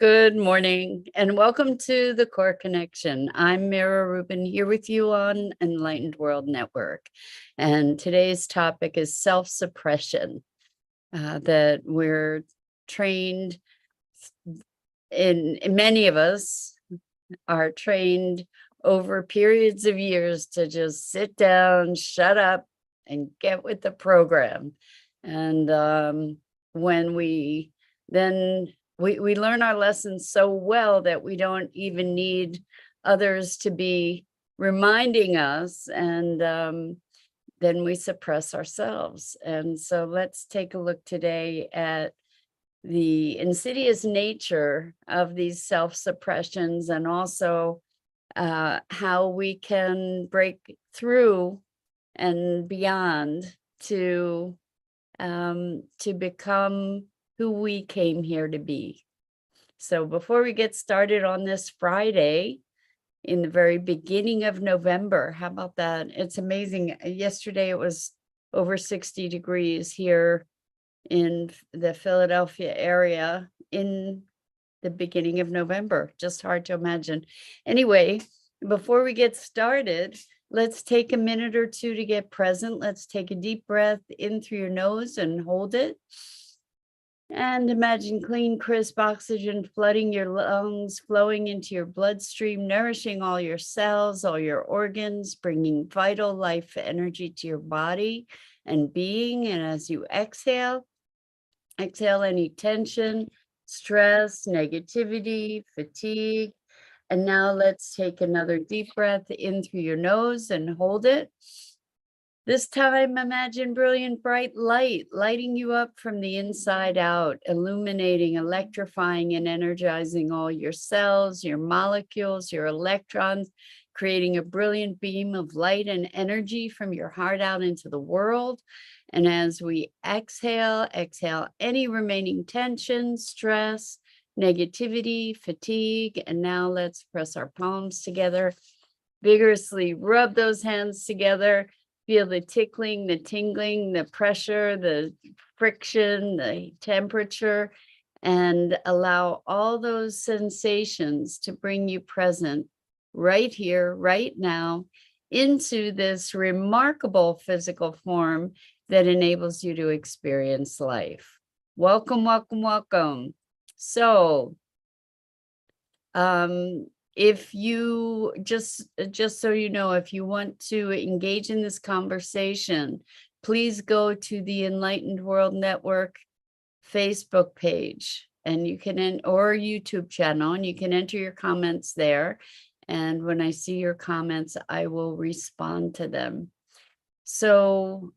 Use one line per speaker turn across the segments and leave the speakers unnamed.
Good morning and welcome to the Core Connection. I'm Mira Rubin here with you on Enlightened World Network. And today's topic is self-suppression, that we're trained in, many of us are trained over periods of years to just sit down, shut up, and get with the program. And when we then we learn our lessons so well that we don't even need others to be reminding us, and then we suppress ourselves. And so let's take a look today at the insidious nature of these self-suppressions, and also how we can break through and beyond to become who we came here to be. So before we get started on this Friday, in the very beginning of November, how about that? It's amazing. Yesterday it was over 60 degrees here in the Philadelphia area in the beginning of November. Just hard to imagine. Anyway, before we get started, let's take a minute or two to get present. Let's take a deep breath in through your nose and hold it. And imagine clean, crisp oxygen flooding your lungs, flowing into your bloodstream, nourishing all your cells, all your organs, bringing vital life energy to your body and being. And as you exhale any tension, stress, negativity, fatigue. And now let's take another deep breath in through your nose and hold it. This time, imagine brilliant, bright light lighting you up from the inside out, illuminating, electrifying, and energizing all your cells, your molecules, your electrons, creating a brilliant beam of light and energy from your heart out into the world. And as we exhale any remaining tension, stress, negativity, fatigue. And now let's press our palms together, vigorously rub those hands together. Feel the tickling, the tingling, the pressure, the friction, the temperature, and allow all those sensations to bring you present right here, right now, into this remarkable physical form that enables you to experience life. Welcome, welcome, welcome. So, if you just so you know, if you want to engage in this conversation, please go to the Enlightened World Network Facebook page, and you can or YouTube channel, and you can enter your comments there. And when I see your comments, I will respond to them. So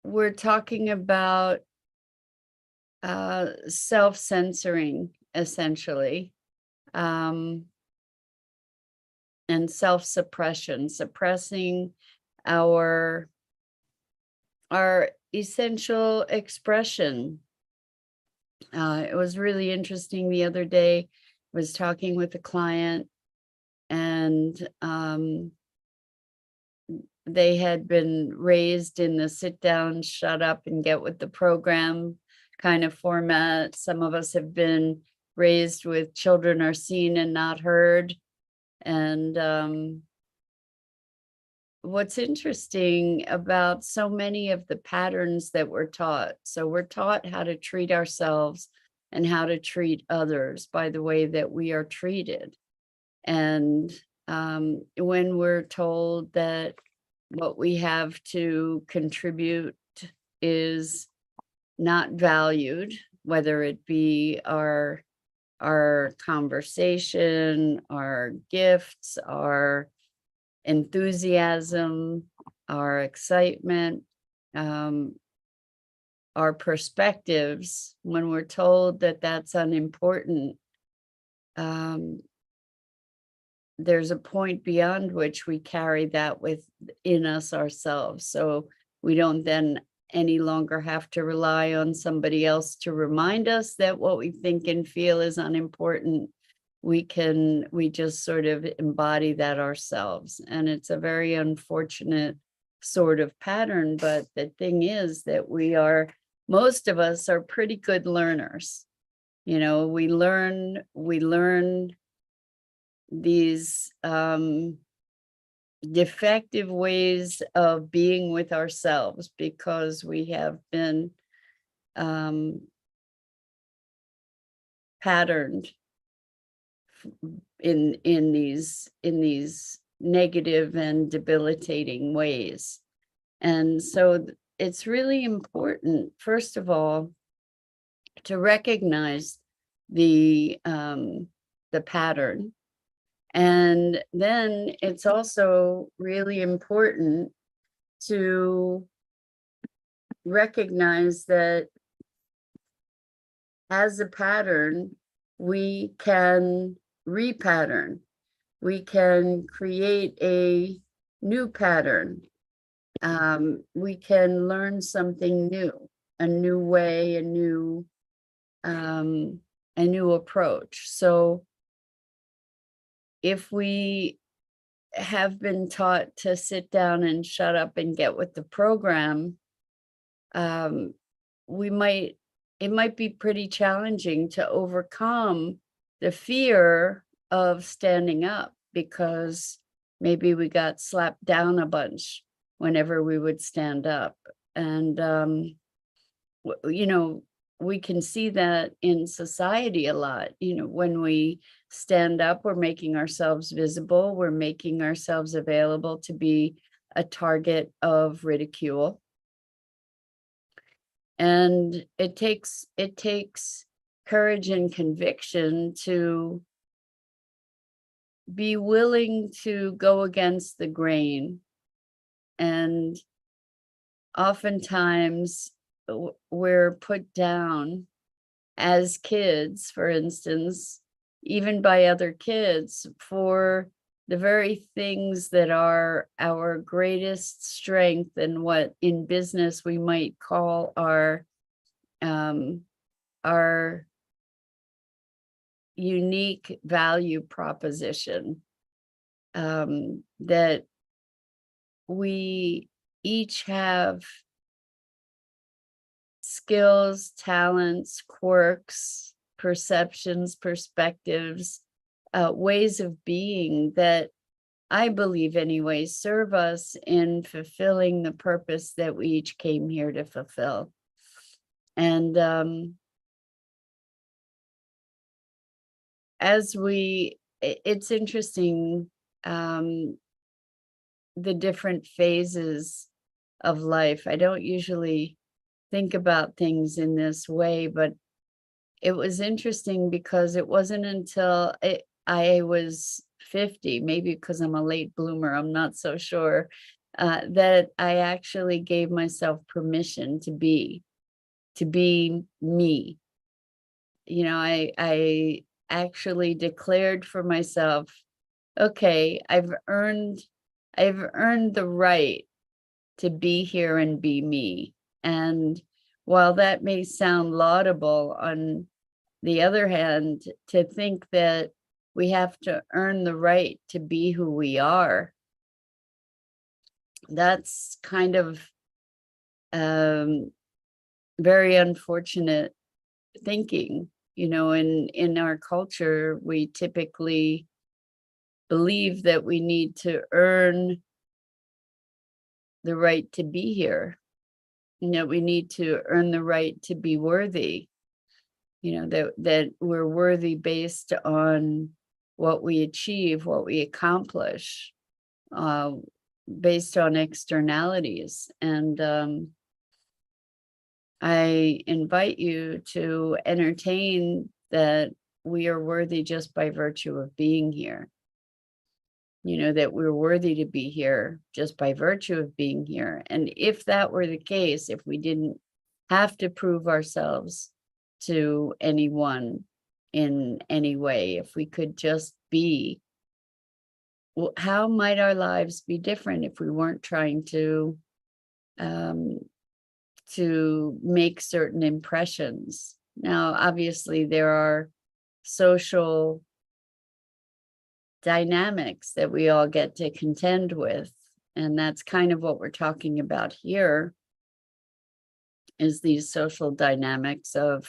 we're talking about self-censoring, essentially. And self-suppression, suppressing our essential expression. It was really interesting the other day. I was talking with a client, and they had been raised in the sit down, shut up, and get with the program kind of format. Some of us have been raised with children are seen and not heard. And what's interesting about so many of the patterns that we're taught, so we're taught how to treat ourselves and how to treat others by the way that we are treated. And when we're told that what we have to contribute is not valued, whether it be our conversation, our gifts, our enthusiasm, our excitement, our perspectives, when we're told that that's unimportant, there's a point beyond which we carry that within us ourselves. So we don't then any longer have to rely on somebody else to remind us that what we think and feel is unimportant. We just sort of embody that ourselves. And it's a very unfortunate sort of pattern. But the thing is that most of us are pretty good learners. You know, we learn these defective ways of being with ourselves because we have been patterned in these negative and debilitating ways. And so it's really important, first of all, to recognize the pattern. And then it's also really important to recognize that as a pattern, we can repattern. We can create a new pattern. We can learn something new, a new way, a new approach. So if we have been taught to sit down and shut up and get with the program, it might be pretty challenging to overcome the fear of standing up, because maybe we got slapped down a bunch whenever we would stand up. And, you know, we can see that in society a lot. You know, when we stand up, we're making ourselves visible, we're making ourselves available to be a target of ridicule. And it takes courage and conviction to be willing to go against the grain. And oftentimes we're put down as kids, for instance, even by other kids, for the very things that are our greatest strength and what in business we might call our unique value proposition, that we each have skills, talents, quirks, perceptions, perspectives, ways of being that I believe anyway serve us in fulfilling the purpose that we each came here to fulfill. And it's interesting, the different phases of life. I don't usually think about things in this way, but it was interesting because it wasn't until I was 50, maybe because I'm a late bloomer, I'm not so sure, that I actually gave myself permission to be me. You know, I actually declared for myself, okay, I've earned the right to be here and be me. And while that may sound laudable, on the other hand, to think that we have to earn the right to be who we are, that's kind of very unfortunate thinking. You know, in our culture, we typically believe that we need to earn the right to be here. You know, we need to earn the right to be worthy. You know, that we're worthy based on what we achieve, what we accomplish, based on externalities. And I invite you to entertain that we are worthy just by virtue of being here. You know, that we're worthy to be here just by virtue of being here. And if that were the case, if we didn't have to prove ourselves to anyone in any way, if we could just be, well, how might our lives be different if we weren't trying to make certain impressions? Now, obviously, there are social dynamics that we all get to contend with, and that's kind of what we're talking about here, is these social dynamics of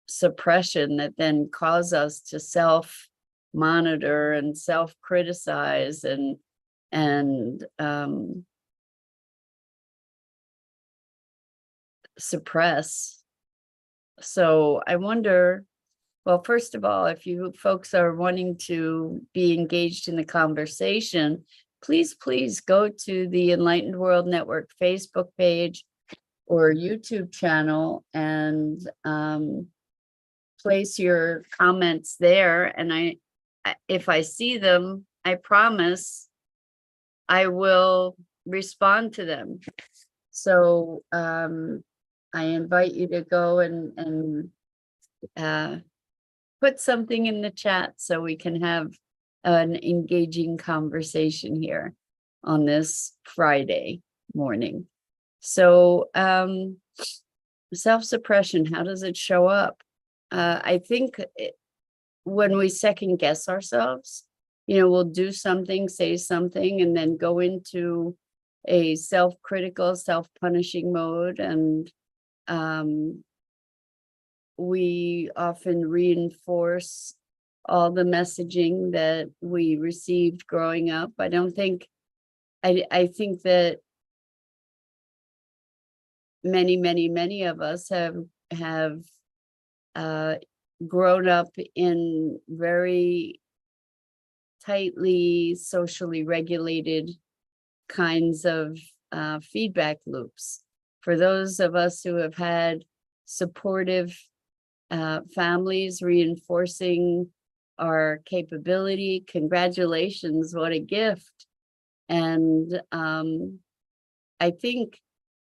suppression that then cause us to self-monitor and self-criticize and suppress. So I wonder, well, first of all, if you folks are wanting to be engaged in the conversation, please go to the Enlightened World Network Facebook page or YouTube channel and place your comments there. And if I see them, I promise I will respond to them. So I invite you to go and put something in the chat so we can have an engaging conversation here on this Friday morning. So self-suppression, how does it show up? I think when we second guess ourselves, we'll do something, say something, and then go into a self-critical, self-punishing mode. And we often reinforce all the messaging that we received growing up. I think that many of us have grown up in very tightly socially regulated kinds of feedback loops. For those of us who have had supportive families reinforcing our capability, congratulations, what a gift. And I think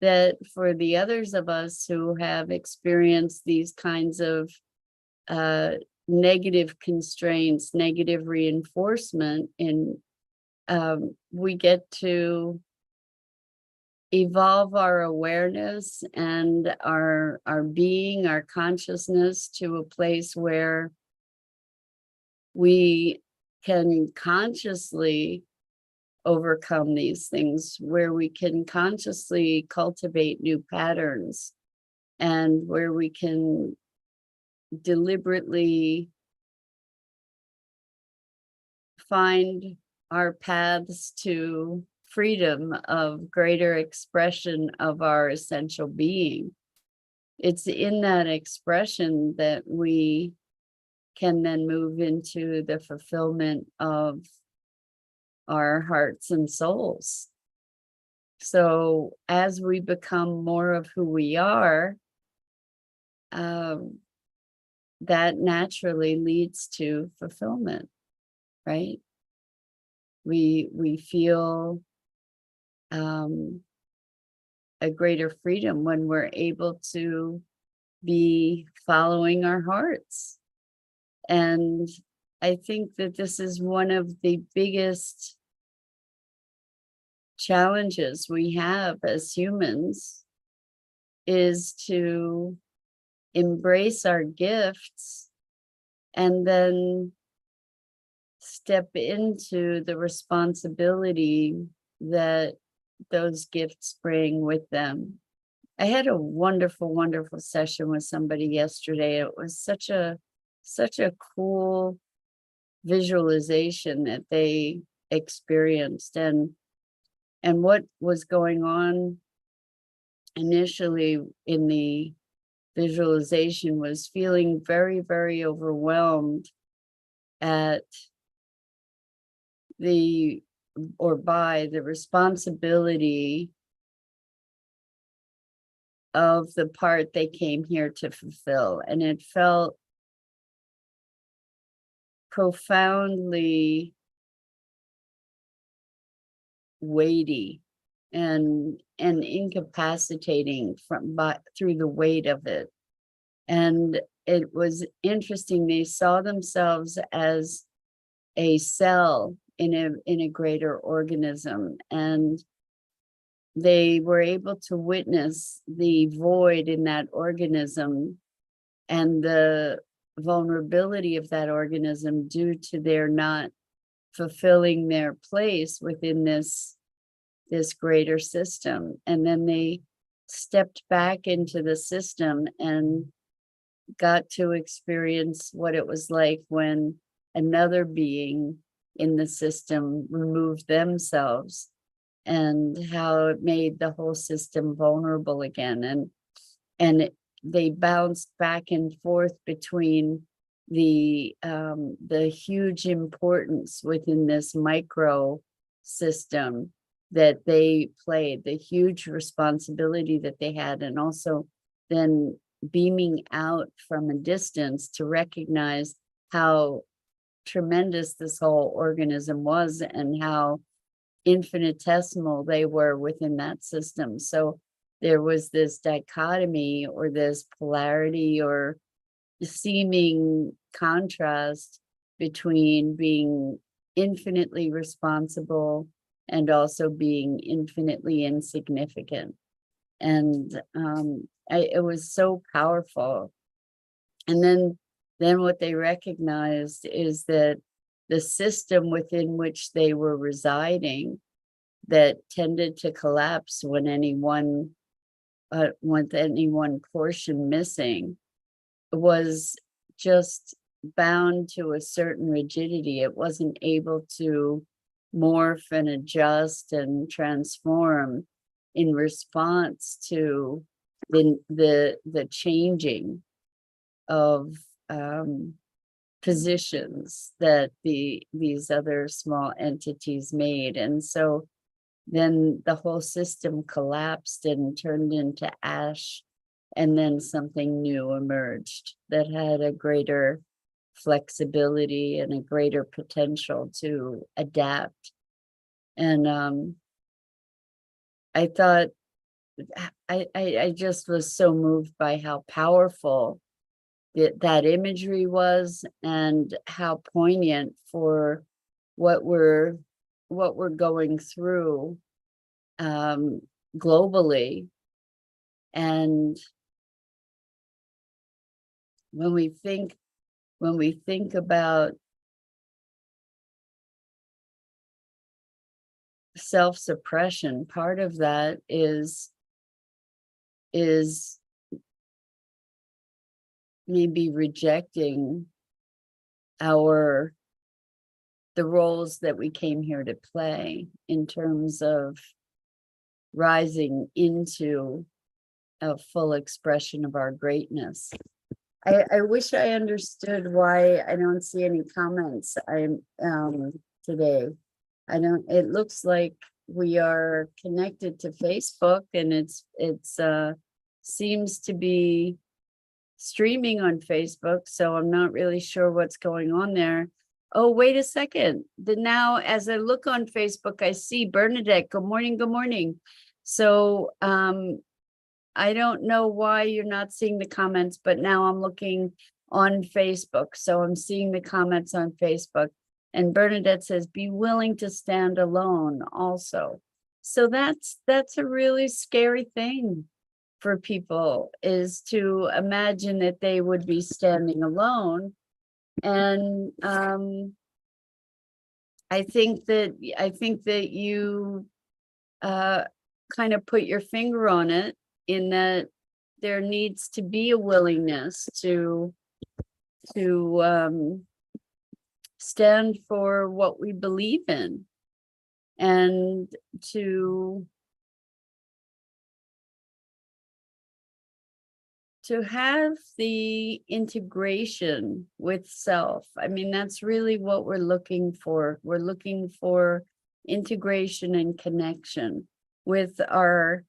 that for the others of us who have experienced these kinds of negative constraints, negative reinforcement, and we get to evolve our awareness and our being, our consciousness to a place where we can consciously overcome these things, where we can consciously cultivate new patterns, and where we can deliberately find our paths to freedom of greater expression of our essential being. It's in that expression that we can then move into the fulfillment of our hearts and souls. So as we become more of who we are, that naturally leads to fulfillment, right? We feel a greater freedom when we're able to be following our hearts. And I think that this is one of the biggest challenges we have as humans, is to embrace our gifts and then step into the responsibility that those gifts bring with them. I had a wonderful session with somebody yesterday. It was such a cool visualization that they experienced, and what was going on initially in the visualization was feeling very overwhelmed at by the responsibility of the part they came here to fulfill. And it felt profoundly weighty and incapacitating through the weight of it. And it was interesting. They saw themselves as a cell in a greater organism, and they were able to witness the void in that organism and the vulnerability of that organism due to their not fulfilling their place within this greater system. And then they stepped back into the system and got to experience what it was like when another being in the system removed themselves, and how it made the whole system vulnerable again. They bounced back and forth between the huge importance within this micro system that they played, the huge responsibility that they had, and also then beaming out from a distance to recognize how tremendous this whole organism was and how infinitesimal they were within that system. So there was this dichotomy or this polarity or seeming contrast between being infinitely responsible and also being infinitely insignificant. And it was so powerful. And then what they recognized is that the system within which they were residing, that tended to collapse when with any one portion missing, was just bound to a certain rigidity. It wasn't able to morph and adjust and transform in response to the changing of positions that these other small entities made. And so then the whole system collapsed and turned into ash, and then something new emerged that had a greater flexibility and a greater potential to adapt. And I thought, I just was so moved by how powerful that imagery was, and how poignant for what we're going through globally. And when we think about self-suppression, part of that is maybe rejecting the roles that we came here to play in terms of rising into a full expression of our greatness. I wish I understood why I don't see any comments today. It looks like we are connected to Facebook, and it's seems to be streaming on Facebook, so I'm not really sure what's going on there. Oh, wait a second. Now, as I look on Facebook, I see Bernadette. Good morning, good morning. So I don't know why you're not seeing the comments, but now I'm looking on Facebook. So I'm seeing the comments on Facebook. And Bernadette says, be willing to stand alone also. So that's a really scary thing for people, is to imagine that they would be standing alone. And I think that you kind of put your finger on it, in that there needs to be a willingness to stand for what we believe in, and to have the integration with self. I mean, that's really what we're looking for. We're looking for integration and connection with our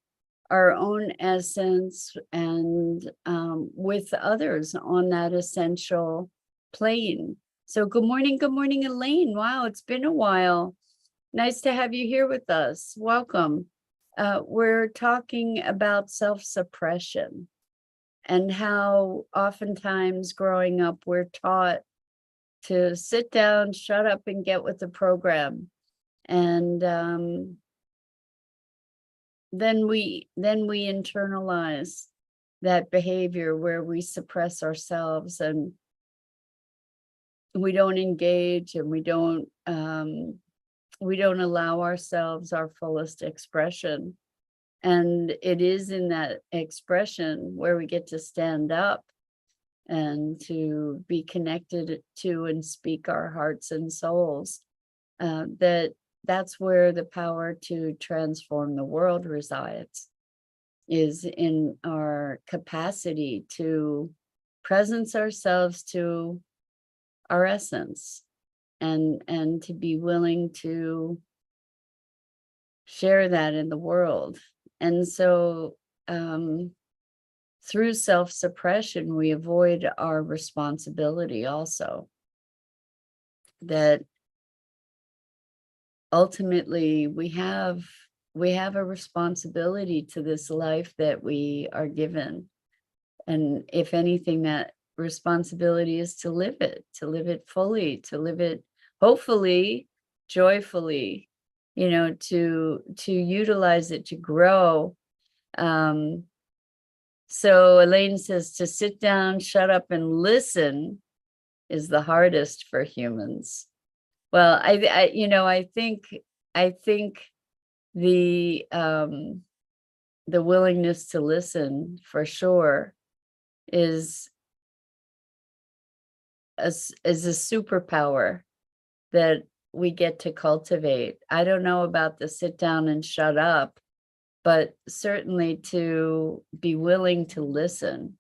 own essence, and with others on that essential plane. So good morning, Elaine. Wow, it's been a while. Nice to have you here with us. Welcome. We're talking about self-suppression, and how oftentimes growing up we're taught to sit down, shut up, and get with the program. And then we internalize that behavior where we suppress ourselves, and we don't engage, and we don't allow ourselves our fullest expression. And it is in that expression where we get to stand up and to be connected to and speak our hearts and souls, that's where the power to transform the world resides, is in our capacity to presence ourselves to our essence, and to be willing to share that in the world. And so through self-suppression, we avoid our responsibility also, that ultimately we have a responsibility to this life that we are given. And if anything, that responsibility is to live it fully, to live it hopefully joyfully, to utilize it to grow. So Elaine says to sit down, shut up, and listen is the hardest for humans. Well, I think the willingness to listen for sure is a superpower that we get to cultivate. I don't know about the sit down and shut up, but certainly to be willing to listen,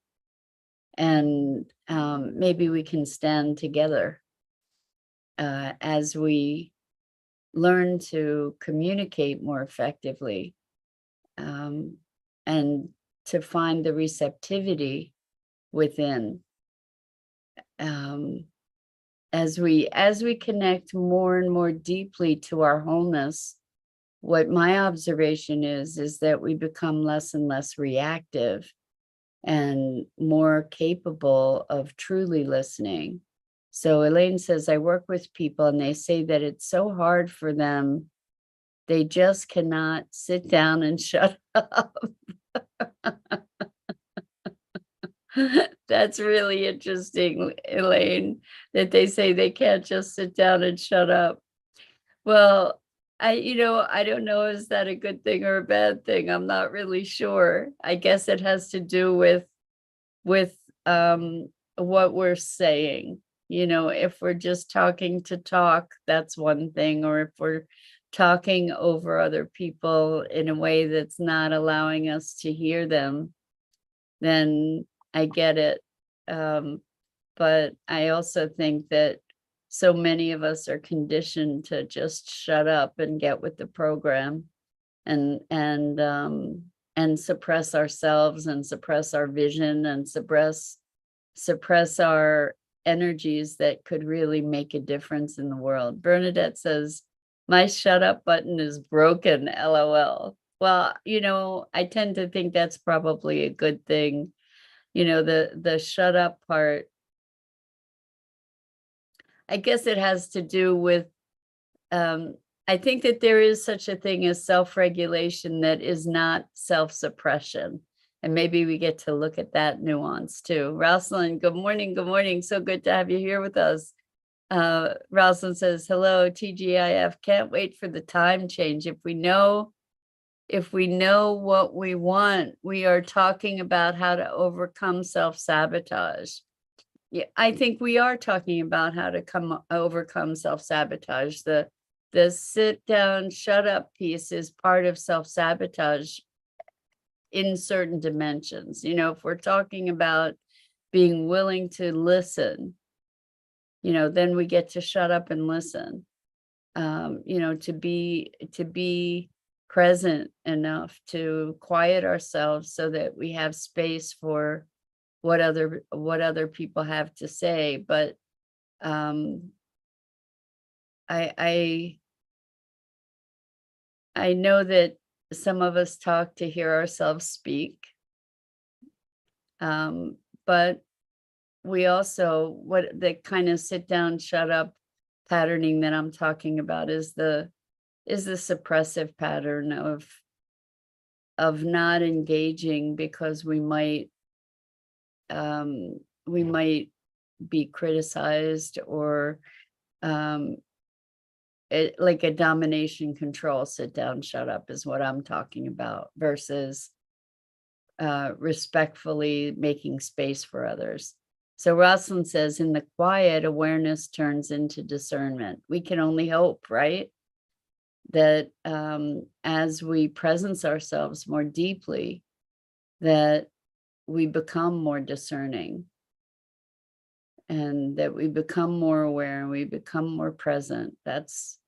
and maybe we can stand together as we learn to communicate more effectively, and to find the receptivity within, as we connect more and more deeply to our wholeness. What my observation is that we become less and less reactive and more capable of truly listening. So Elaine says, I work with people and they say that it's so hard for them. They just cannot sit down and shut up. That's really interesting, Elaine, that they say they can't just sit down and shut up. Well, I don't know, is that a good thing or a bad thing? I'm not really sure. I guess it has to do with what we're saying. If we're just talking to talk, that's one thing, or if we're talking over other people in a way that's not allowing us to hear them, then I get it. But I also think that so many of us are conditioned to just shut up and get with the program, and suppress ourselves, and suppress our vision, and suppress our energies that could really make a difference in the world. Bernadette says, my shut up button is broken, LOL. Well, I tend to think that's probably a good thing. The shut up part, I guess it has to do with, I think that there is such a thing as self-regulation that is not self-suppression. And maybe we get to look at that nuance too. Rosalind, good morning. Good morning. So good to have you here with us. Rosalind says, hello, TGIF. Can't wait for the time change. If we know what we want, we are talking about how to overcome self-sabotage. Yeah, I think we are talking about how to overcome self-sabotage. The sit down, shut up piece is part of self-sabotage in certain dimensions. If we're talking about being willing to listen, then we get to shut up and listen. To be present enough to quiet ourselves so that we have space for what other people have to say. But I know that some of us talk to hear ourselves speak, but we also, what the kind of sit down, shut up patterning that I'm talking about is the suppressive pattern of not engaging because we might be criticized, or like a domination control, sit down, shut up is what I'm talking about, versus respectfully making space for others. So Rosalind says, in the quiet, awareness turns into discernment. We can only hope, right? That as we presence ourselves more deeply, that we become more discerning, and that we become more aware, and we become more present. That's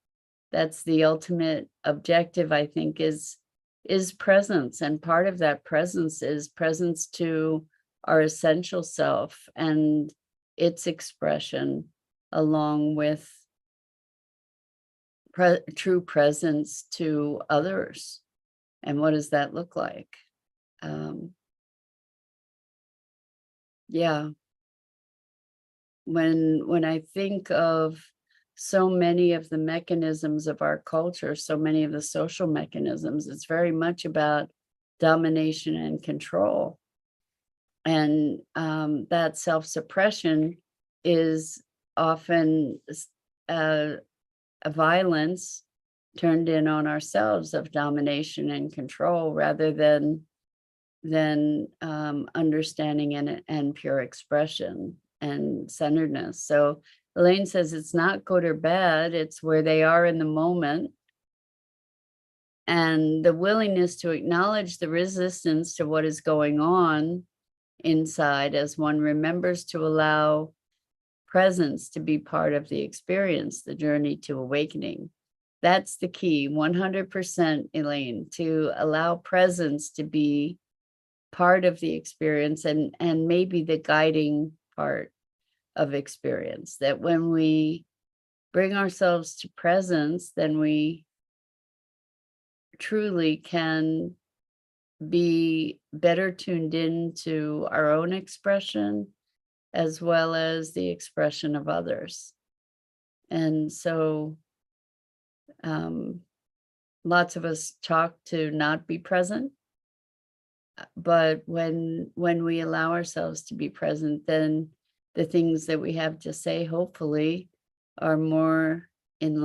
the ultimate objective, I think, is presence. And part of that presence is presence to our essential self and its expression, along with true presence to others. And what does that look like? Yeah. When I think of so many of the mechanisms of our culture, so many of the social mechanisms, it's very much about domination and control. And that self-suppression is often a violence turned in on ourselves of domination and control, rather than understanding and pure expression and centeredness. So Elaine says it's not good or bad, it's where they are in the moment, and the willingness to acknowledge the resistance to what is going on inside, as one remembers to allow presence to be part of the experience, the journey to awakening. That's the key, 100%, Elaine, to allow presence to be part of the experience, and maybe the guiding part of experience. That when we bring ourselves to presence, then we truly can be better tuned into our own expression, as well as the expression of others. And so lots of us talk to not be present, but when we allow ourselves to be present, then the things that we have to say, hopefully, are more in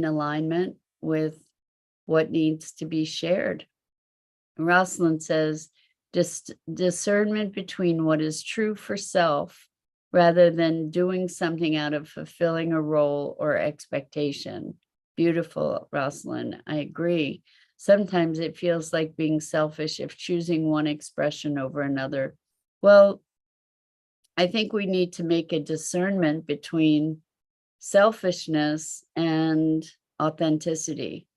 alignment with what needs to be shared. Rosalind says, discernment between what is true for self, rather than doing something out of fulfilling a role or expectation. Beautiful, Rosalind. I agree. Sometimes it feels like being selfish if choosing one expression over another. Well, I think we need to make a discernment between selfishness and authenticity.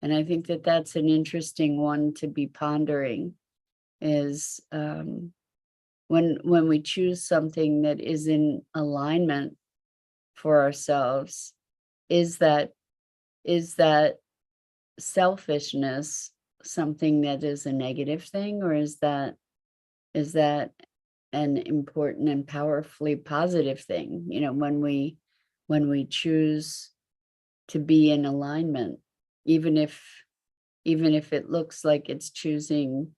And I think that that's an interesting one to be pondering, is when we choose something that is in alignment for ourselves, is that selfishness something that is a negative thing, or is that an important and powerfully positive thing? You know, when we choose to be in alignment, even if it looks like it's choosing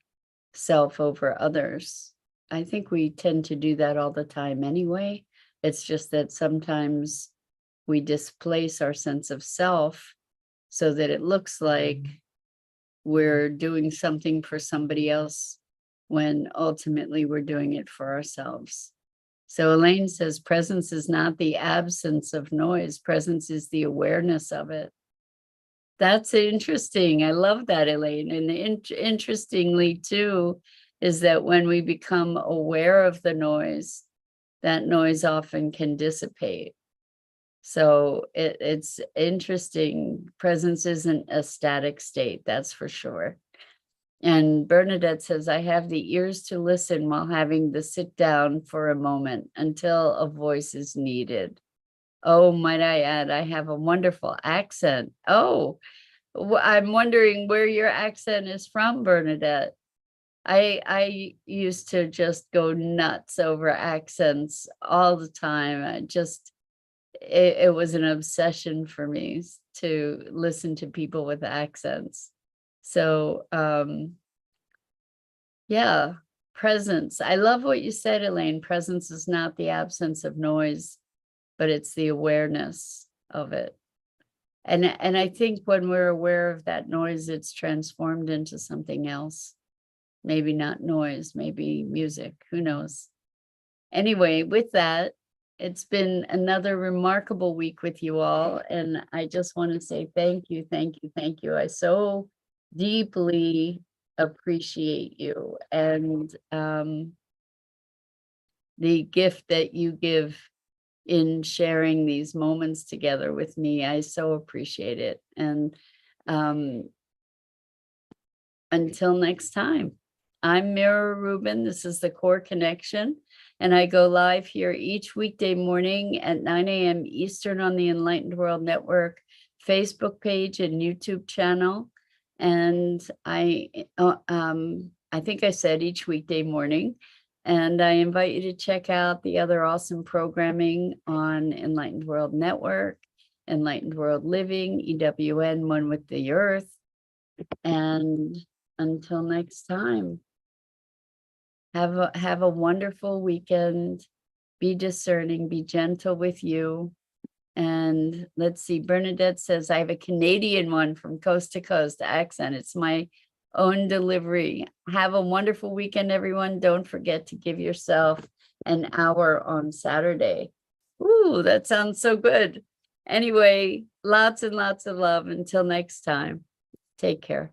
self over others. I think we tend to do that all the time anyway. It's just that sometimes we displace our sense of self so that it looks like we're doing something for somebody else, when ultimately we're doing it for ourselves. So Elaine says, presence is not the absence of noise. Presence is the awareness of it. That's interesting. I love that, Elaine. And interestingly, too, is that when we become aware of the noise, that noise often can dissipate. So it's interesting. Presence isn't a static state, that's for sure. And Bernadette says, I have the ears to listen while having the sit down for a moment until a voice is needed. Oh, might I add, I have a wonderful accent. Oh, I'm wondering where your accent is from, Bernadette. I used to just go nuts over accents all the time. It was an obsession for me to listen to people with accents. So yeah, presence. I love what you said, Elaine. Presence is not the absence of noise, but it's the awareness. of it. And I think when we're aware of that noise, it's transformed into something else. Maybe not noise, maybe music, who knows? Anyway, with that, it's been another remarkable week with you all. And I just want to say thank you, thank you, thank you. I so deeply appreciate you and the gift that you give in sharing these moments together with me. I so appreciate it. And until next time, I'm Mira Rubin. This is the Core Connection, and I go live here each weekday morning at 9 a.m. Eastern on the Enlightened World Network Facebook page and YouTube channel. And I think I said each weekday morning. And I invite you to check out the other awesome programming on Enlightened World Network, Enlightened World Living, EWN, One with the Earth. And until next time, have a wonderful weekend. Be discerning, be gentle with you. And let's see, Bernadette says, I have a Canadian one from coast to coast accent. It's my own delivery. Have a wonderful weekend, everyone. Don't forget to give yourself an hour on Saturday. Ooh, that sounds so good. Anyway, lots and lots of love. Until next time, take care.